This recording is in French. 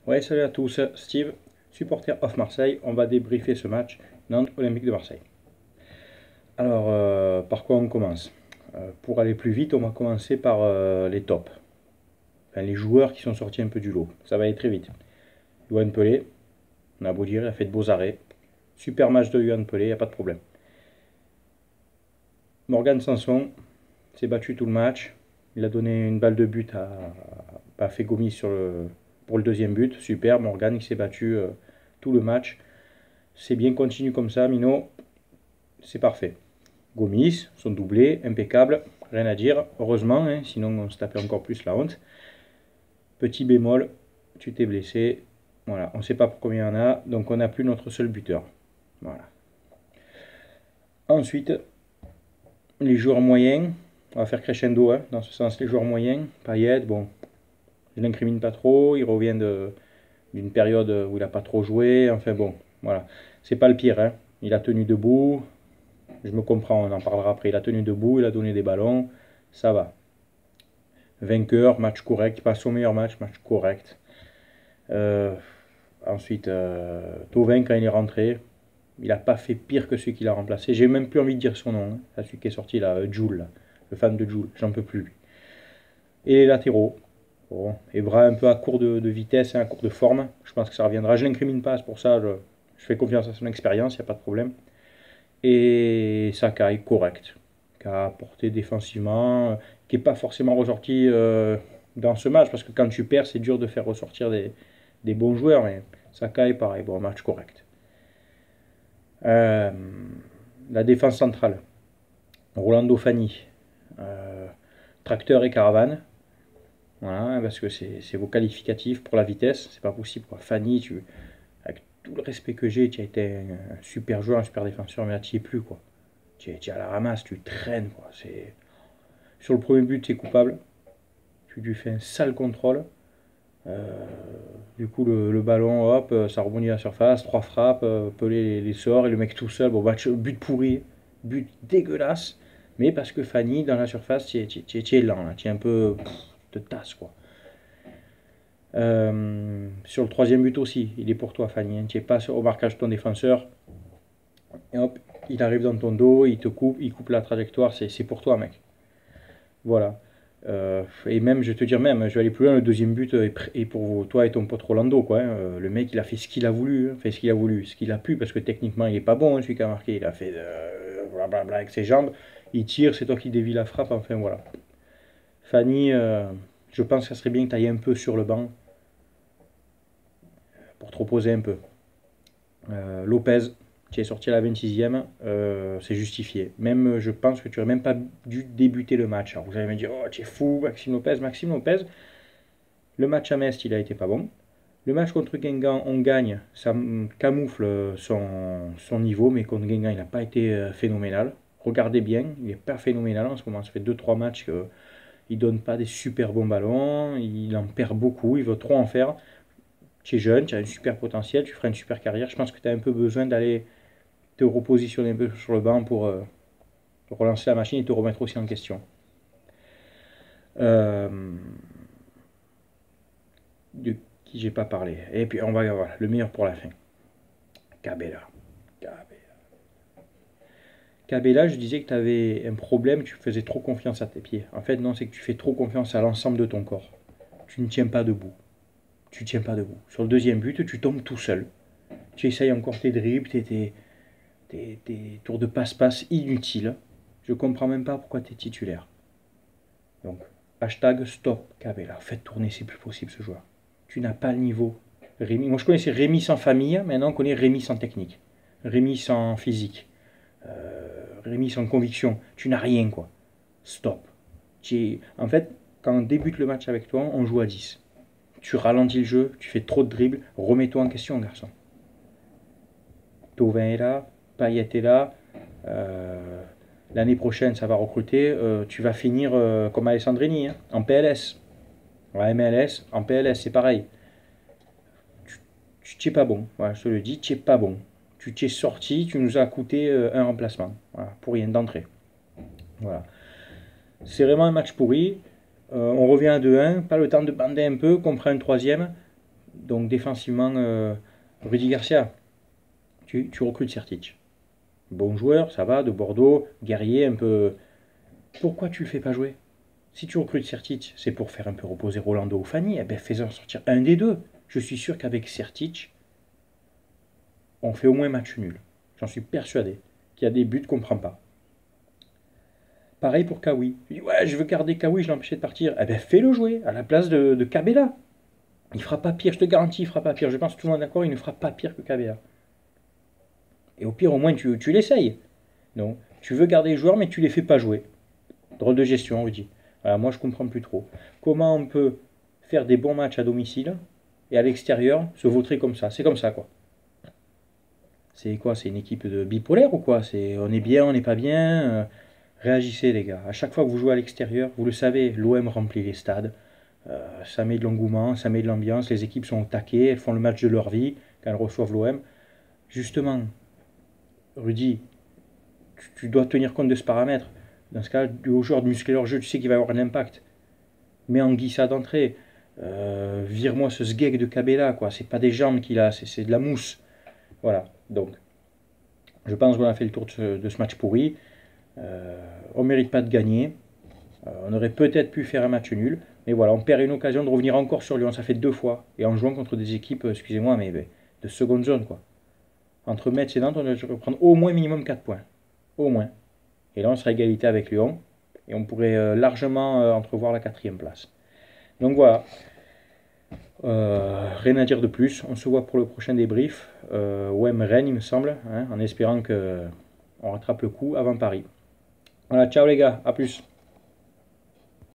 Ouais, salut à tous, Steve, supporter of Marseille. On va débriefer ce match Nantes Olympique de Marseille. Alors, par quoi on commence? Pour aller plus vite, on va commencer par les tops. Enfin, les joueurs qui sont sortis un peu du lot. Ça va aller très vite. Yoann Pelé, on a beau dire, il a fait de beaux arrêts. Super match de Yoann Pelé, il n'y a pas de problème. Morgan Sanson s'est battu tout le match. Il a donné une balle de but à Fegomi pour le deuxième but. Super, Morgan, il s'est battu tout le match. C'est bien, continue comme ça, Mino. C'est parfait. Gomis, son doublé, impeccable, rien à dire. Heureusement, hein, sinon on se tapait encore plus la honte. Petit bémol, tu t'es blessé. Voilà, on ne sait pas pour combien il y en a, donc on n'a plus notre seul buteur. Voilà. Ensuite, les joueurs moyens. On va faire crescendo, hein, dans ce sens, les joueurs moyens. Payet, bon, je l'incrimine pas trop. Il revient d'une période où il n'a pas trop joué. Enfin bon, voilà. C'est pas le pire, hein. Il a tenu debout. Je me comprends, on en parlera après. Il a tenu debout, il a donné des ballons. Ça va. Vainqueur, match correct. Pas son meilleur match, match correct. Euh, Ensuite, Thauvin, quand il est rentré, il n'a pas fait pire que celui qui l'a remplacé. J'ai même plus envie de dire son nom. Hein. Celui qui est sorti là, Jules, là, le fan de Jules. J'en peux plus. Et les latéraux. Bon, Evra un peu à court de vitesse, hein, à court de forme. Je pense que ça reviendra. Je l'incrimine pas, c'est pour ça. Je fais confiance à son expérience, il n'y a pas de problème. Et Sakai, correct, qui a apporté défensivement, qui n'est pas forcément ressorti dans ce match, parce que quand tu perds, c'est dur de faire ressortir des bons joueurs, mais Sakai, pareil, bon, match correct. Euh, la défense centrale, Rolando Fani, euh, tracteur et caravane, voilà, parce que c'est vos qualificatifs pour la vitesse, c'est pas possible, quoi. Fani, avec tout le respect que j'ai, tu as été un super joueur, un super défenseur, mais là, tu n'y es plus, quoi. Tu es à la ramasse, tu traînes, quoi. Sur le premier but, tu es coupable. Tu lui fais un sale contrôle. Euh, du coup, le ballon, hop, ça rebondit à la surface. Trois frappes, Pelé les sort et le mec tout seul. Bon, but pourri, but dégueulasse. Mais parce que Fanny, dans la surface, tu es lent. Tu es un peu. De tasse, quoi. Sur le troisième but aussi, il est pour toi, Fanny. Hein. Tu n'es pas au marquage de ton défenseur. Et hop, il arrive dans ton dos, il te coupe, il coupe la trajectoire. C'est pour toi, mec. Voilà. Et même, je vais te dire même, je vais aller plus loin, le deuxième but est pour toi et ton pote Rolando, quoi. Hein. Le mec, il a fait ce qu'il a voulu, hein. Fait ce qu'il a voulu, ce qu'il a pu, parce que techniquement, il est pas bon, hein, celui qui a marqué. Il a fait blablabla avec ses jambes, il tire, c'est toi qui dévie la frappe, enfin voilà. Fanny, je pense que ça serait bien que tu ailles un peu sur le banc pour te reposer un peu. Lopez, qui est sorti à la 26e, c'est justifié. Même, je pense que tu n'aurais même pas dû débuter le match. Alors vous allez me dire, oh, tu es fou, Maxime Lopez, Maxime Lopez. Le match à Metz, il a été pas bon. Le match contre Guingamp, on gagne, ça camoufle son niveau, mais contre Guingamp, il n'a pas été phénoménal. Regardez bien, il n'est pas phénoménal en ce moment. Ça fait 2-3 matchs qu'il ne donne pas des super bons ballons, il en perd beaucoup, il veut trop en faire. Tu es jeune, tu as un super potentiel, tu feras une super carrière. Je pense que tu as un peu besoin d'aller te repositionner un peu sur le banc pour relancer la machine et te remettre aussi en question. Euh, de qui j'ai pas parlé. Et puis on va voir le meilleur pour la fin. Cabella. Cabella, je disais que tu avais un problème, tu faisais trop confiance à tes pieds. En fait, non, c'est que tu fais trop confiance à l'ensemble de ton corps. Tu ne tiens pas debout. Tu tiens pas debout. Sur le deuxième but, tu tombes tout seul. Tu essayes encore tes dribbles, tes tours de passe-passe inutiles. Je comprends même pas pourquoi tu es titulaire. Donc, hashtag stop Cabella. Faites tourner, c'est plus possible ce joueur. Tu n'as pas le niveau. Rémi, moi je connaissais Rémi sans famille, maintenant on connaît Rémi sans technique. Rémi sans physique. Rémi sans conviction. Tu n'as rien quoi. Stop. En fait, quand on débute le match avec toi, on joue à 10. Tu ralentis le jeu, tu fais trop de dribbles, remets-toi en question garçon. Thauvin est là, Payet est là. Euh, L'année prochaine, ça va recruter. Tu vas finir comme Alessandrini, hein, en PLS. En MLS, en PLS, c'est pareil. Tu t'es pas bon. Voilà, je te le dis, tu n'es pas bon. Tu t'es sorti, tu nous as coûté un remplacement. Voilà, pour rien d'entrée. Voilà. C'est vraiment un match pourri. On revient à 2-1, pas le temps de bander un peu, qu'on prend un troisième. Donc défensivement, Rudy Garcia, tu recrutes Sertic. Bon joueur, ça va, de Bordeaux, guerrier, un peu. Pourquoi tu le fais pas jouer? Si tu recrutes Sertic, c'est pour faire un peu reposer Rolando ou Fanny, eh ben fais-en sortir un des deux. Je suis sûr qu'avec Sertic, on fait au moins match nul. J'en suis persuadé. Qu'il y a des buts qu'on ne prend pas. Pareil pour Kawi. Tu dis, ouais, je veux garder Kawi, je l'empêche de partir. Eh ben fais-le jouer à la place de Cabella. Il fera pas pire, je te garantis, il fera pas pire. Je pense que tout le monde est d'accord, il ne fera pas pire que Cabella. Et au pire, au moins, tu l'essayes. Non, tu veux garder les joueurs, mais tu les fais pas jouer. Drôle de gestion, on dit. Voilà, moi, je comprends plus trop. Comment on peut faire des bons matchs à domicile et à l'extérieur se vautrer comme ça? C'est comme ça, quoi. C'est quoi? C'est une équipe de bipolaire ou quoi? On est bien, on n'est pas bien. Réagissez, les gars. À chaque fois que vous jouez à l'extérieur, vous le savez, l'OM remplit les stades. Ça met de l'engouement, ça met de l'ambiance. Les équipes sont au taquet, elles font le match de leur vie quand elles reçoivent l'OM. Justement, Rudy, tu dois tenir compte de ce paramètre. Dans ce cas, au joueur de muscler leur jeu, tu sais qu'il va y avoir un impact. Mets en glissade d'entrée. Vire-moi ce sgeg de Cabella, quoi. C'est pas des jambes qu'il a, c'est de la mousse. Voilà. Donc, je pense qu'on a fait le tour de ce match pourri. On ne mérite pas de gagner. On aurait peut-être pu faire un match nul. Mais voilà, on perd une occasion de revenir encore sur Lyon. Ça fait 2 fois. Et en jouant contre des équipes, excusez-moi, mais de seconde zone, quoi. Entre Metz et Nantes, on devrait prendre au moins minimum 4 points. Au moins. Et là, on serait à égalité avec Lyon. Et on pourrait largement entrevoir la 4e place. Donc voilà. Rien à dire de plus. On se voit pour le prochain débrief. OM Rennes, il me semble. Hein, en espérant qu'on rattrape le coup avant Paris. Voilà, ciao les gars. À plus.